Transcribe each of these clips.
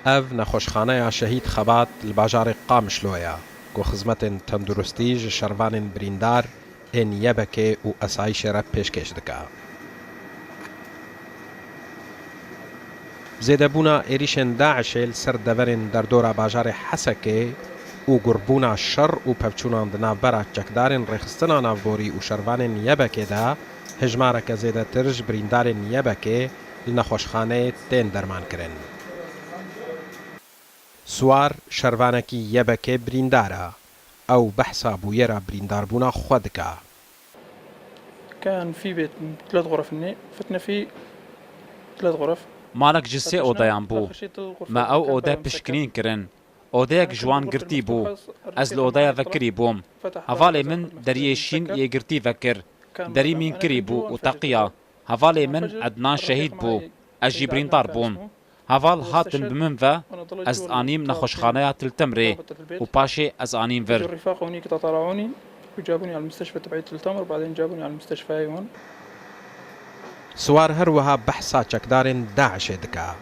اف نخوشخانه شهید خبات الباجار قامشلویا کو خدمت تندرستی شروان بریندار ان یبکه و اسایش را پیشکش دکا. زیدبونا ایریشن داعش سر دورن در دورا باجار حسکه و قربونا شر و پفچونان دنافبرا چکدارن رخستنا نافبوری و شروان یبکه دا هجمارک زیده ترج بریندار یبکه لنخوشخانه تین درمان کرن. سوار شروانکی یبکه بریندارا او بحثا بویرا بریندار بونا خودکا. كان في بيت 3 غرف فتنا فيه 3 غرف. مالک جسه اودایان بو ما او اودا پشکنین کرن اودایک جوان گرتی بو از اودایا وکری بوم حوالی من دریشین یه گرتی وکر دری من کری بو و تقیا حوالی من عدنان شهید بو اجی بریندار بوم حوال هاتن بمن و از آنیم نخوشخانه تلتمره و پاشه از آنیم ور الرفاق هونيك تطلعوني وجابوني على المستشفى تبعية التمر وبعدين جابوني على المستشفى هون. سوار هروها بحثا چکدارن داعش دکا.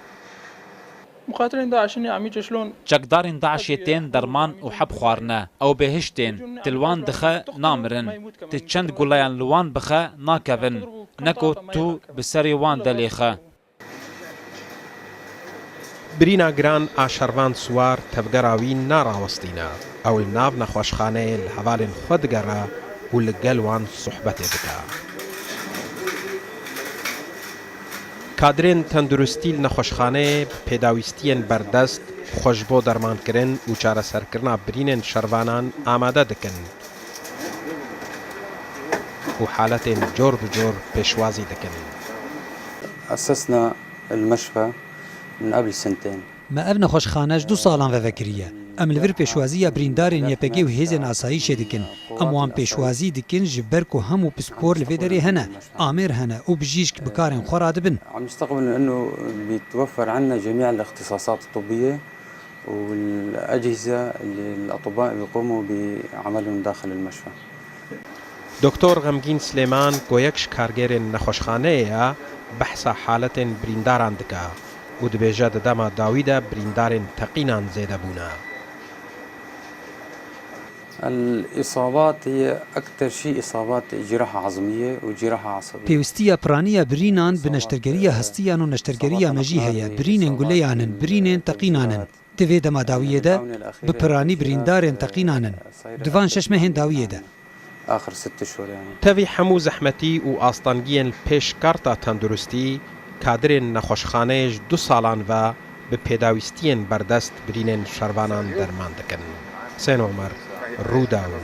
مقاتلين داعش عم شلون چکدارن داعش تین درمان و حب خوارنه او بهشتین تلوان دخه نامرن تچند گولیان لوان بخه ناکون نکو تو بسری وان دلیخه. برینا گران آشروان سوار تبگراوی ناراوستینا او الناف نخوشخانه الحوال خودگرا و لگلوان صحبت دکا. کادرین تندرستی نخوشخانه پیداویستین بردست خوشبو درمان کرن و چاره سرکرنا برینن شروانان آماده دکن و حالت جور بجور پیشوازی دکن. أسسنا المشفى من قبل 2 سنين. ما ابن خوشخانهش 2 سالان و وکریه. ام لور پیشوازی بریندارین یپگی و هیزن آسایش دکن. ام وان پیشوازی دکن جبر کو همو پسپور لفدری هنه. آمر هنه و بجیشک بکارن خوراد بن. عم نستقبل انه بيتوفر عنا جميع الاختصاصات الطبية والأجهزة اللي الأطباء بيقوموا بعملهم داخل المشفى. دکتر غمگین سلیمان گویکش کارگرین نخوشخانه یا بحث حالت برینداران دکا و دبیجه دما داویده بریندارین تقینان زیده بونا. الإصابات هي أكثر شيء إصابات جراحة عظمية وجراحة عصبية. پیوستیا پرانیا برینان بنشترگریا هستیان و نشترگریا مجیهیا برینن گلیانن برینن تقینانن. دوی دما داویه ده بپرانی بریندارن تقینانن. دوان 6 مهن داویه ده. آخر 6 شهور يعني. تاوی حمو زحمتی و آستانگین پیش کارتا تندرستی کادرین نخوشخانهش 2 سالان و به پیداویستین بردست برینن شروانان درمان دکن. حسین عمر روداون